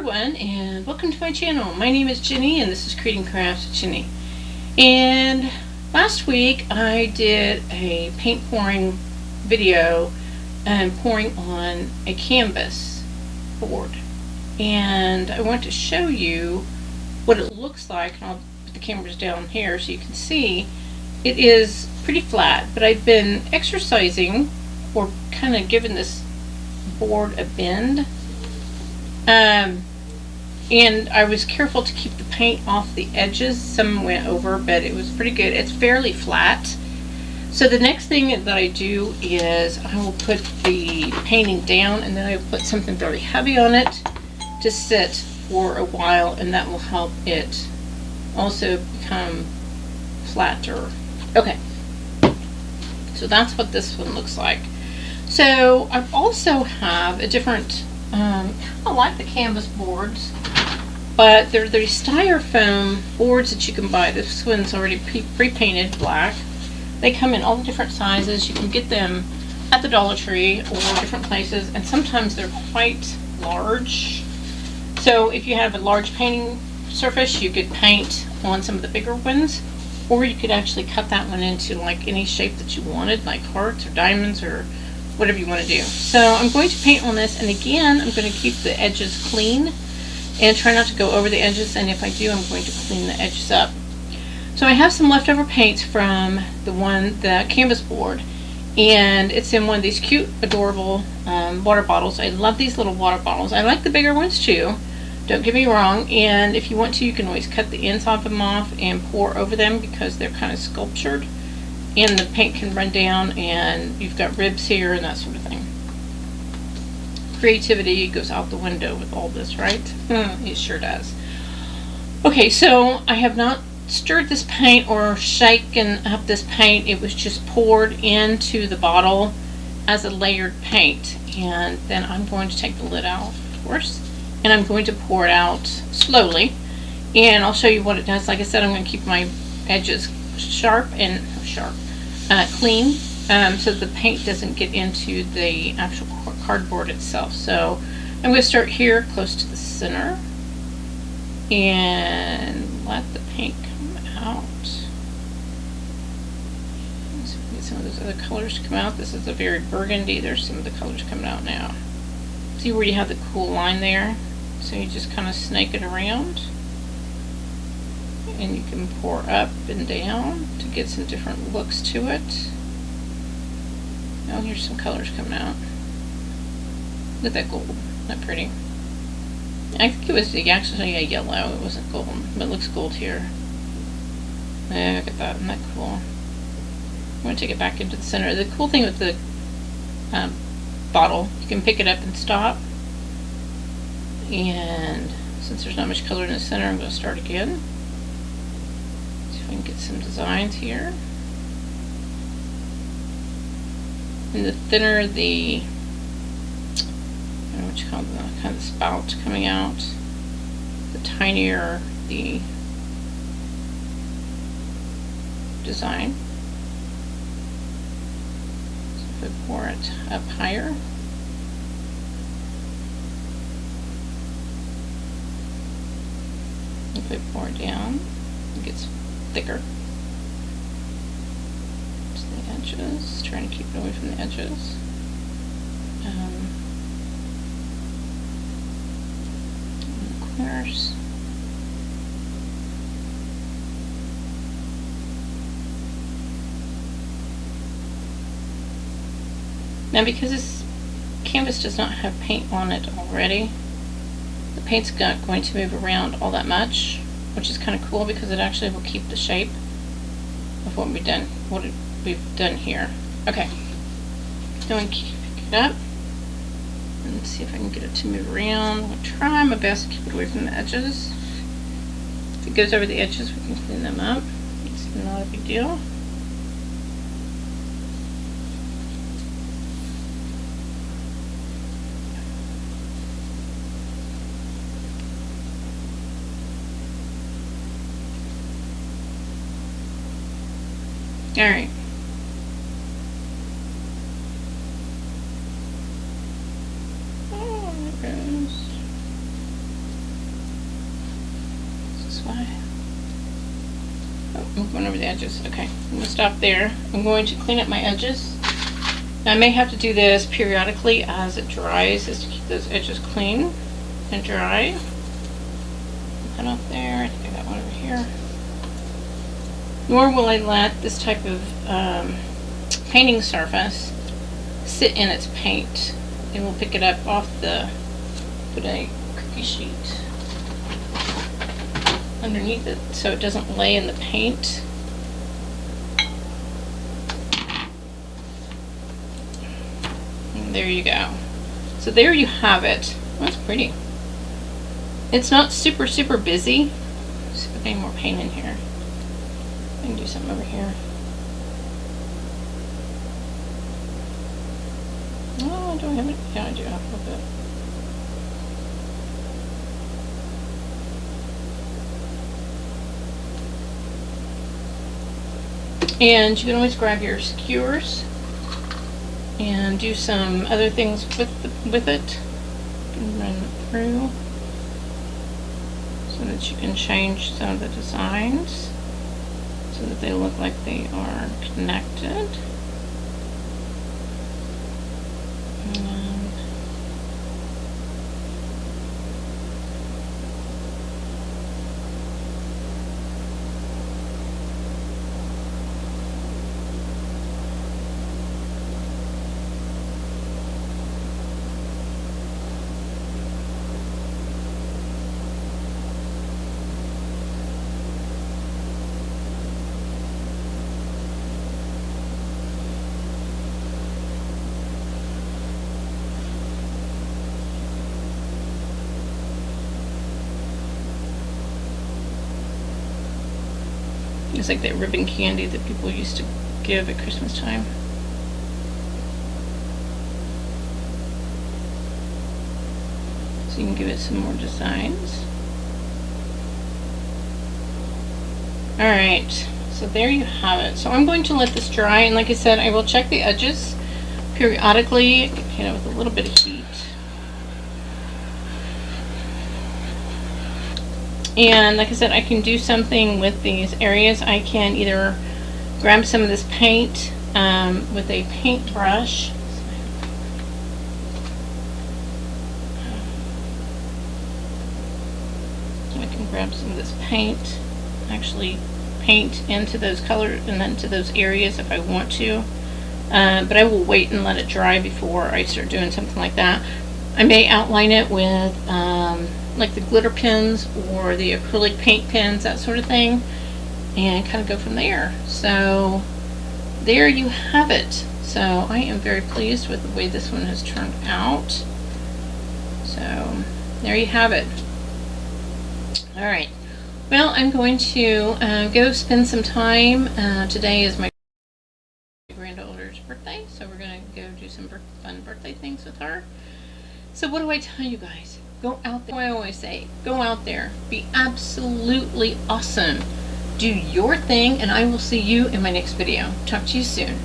everyone, and welcome to my channel. My name is Jenny and this is Creating Crafts with Jenny. And last week I did a paint pouring video and pouring on a canvas board, and I want to show you what it looks like. And I'll put the cameras down here so you can see. It is pretty flat, but I've been exercising or kind of giving this board a bend. And I was careful to keep the paint off the edges. Some went over, but it was pretty good. It's fairly flat. So the next thing that I do is I will put the painting down, and then I will put something very heavy on it to sit for a while, and that will help it also become flatter. Okay, so that's what this one looks like. So I also have a different, I like the canvas boards, but they're the styrofoam boards that you can buy. This one's already pre-painted black. They come in all different sizes. You can get them at the Dollar Tree or different places, and sometimes they're quite large. So if you have a large painting surface, you could paint on some of the bigger ones, or you could actually cut that one into like any shape that you wanted, like hearts or diamonds or whatever you want to do. So I'm going to paint on this, and again, I'm going to keep the edges clean and try not to go over the edges, and if I do, I'm going to clean the edges up. So I have some leftover paints from the canvas board, and it's in one of these cute, adorable water bottles. I love these little water bottles. I like the bigger ones too, don't get me wrong, and if you want to, you can always cut the ends of them off and pour over them because they're kind of sculptured, and the paint can run down, and you've got ribs here and that sort of thing. Creativity goes out the window with all this, right? It sure does. Okay, so I have not stirred this paint or shaken up this paint. It was just poured into the bottle as a layered paint, and then I'm going to take the lid out, of course, and I'm going to pour it out slowly, and I'll show you what it does. Like I said, I'm going to keep my edges clean, so the paint doesn't get into the actual cardboard itself. So I'm going to start here close to the center and let the paint come out. Let's get some of those other colors to come out. This is a very burgundy. There's some of the colors coming out now. See where you have the cool line there? So you just kind of snake it around, and you can pour up and down to get some different looks to it. Oh, here's some colors coming out. Look at that gold. Isn't that pretty? I think it was actually a yellow. It wasn't gold, but it looks gold here. Yeah, look at that. Isn't that cool? I'm going to take it back into the center. The cool thing with the bottle, you can pick it up and stop. And since there's not much color in the center, I'm going to start again. See if I can get some designs here. And the thinner the, I don't know what you call the kind of spout coming out, the tinier the design. So if I pour it up higher, if I pour it down, it gets thicker. Just the edges, trying to keep it away from the edges. Corners. Now, because this canvas does not have paint on it already, the paint's not going to move around all that much, which is kind of cool because it actually will keep the shape of what we've done here. Okay, so I'm going to pick it up and see if I can get it to move around. I'll try my best to keep it away from the edges. If it goes over the edges, we can clean them up. It's not a big deal. Alright. Oh, there it goes. this way. Oh, I'm going over the edges. Okay, I'm going to stop there. I'm going to clean up my edges. Now, I may have to do this periodically as it dries, just to keep those edges clean and dry. That off there. I think I got one over here. Nor will I let this type of painting surface sit in its paint. It will pick it up off the, put a cookie sheet underneath it so it doesn't lay in the paint. And there you go. So there you have it. That's pretty. It's not super busy. Let's put any more paint in here. I can do something over here. Oh, do I have it? Yeah, I do have a little bit. And you can always grab your skewers and do some other things with it. And run it through so that you can change some of the designs so that they look like they are connected. It's like that ribbon candy that people used to give at Christmas time. So you can give it some more designs. Alright, so there you have it. So I'm going to let this dry, and like I said, I will check the edges periodically, with a little bit of heat. And like I said, I can do something with these areas. I can either grab some of this paint with a paintbrush. I can grab some of this paint, actually paint into those colors and then to those areas if I want to. But I will wait and let it dry before I start doing something like that. I may outline it with like the glitter pens or the acrylic paint pens, that sort of thing, and kind of go from there. So there you have it. So I am very pleased with the way this one has turned out. So there you have it. Alright, well, I'm going to go spend some time. Today is my granddaughter's birthday, so we're going to go do some fun birthday things with her. So what do I tell you guys? Go out there. I always say, go out there. Be absolutely awesome. Do your thing, and I will see you in my next video. Talk to you soon.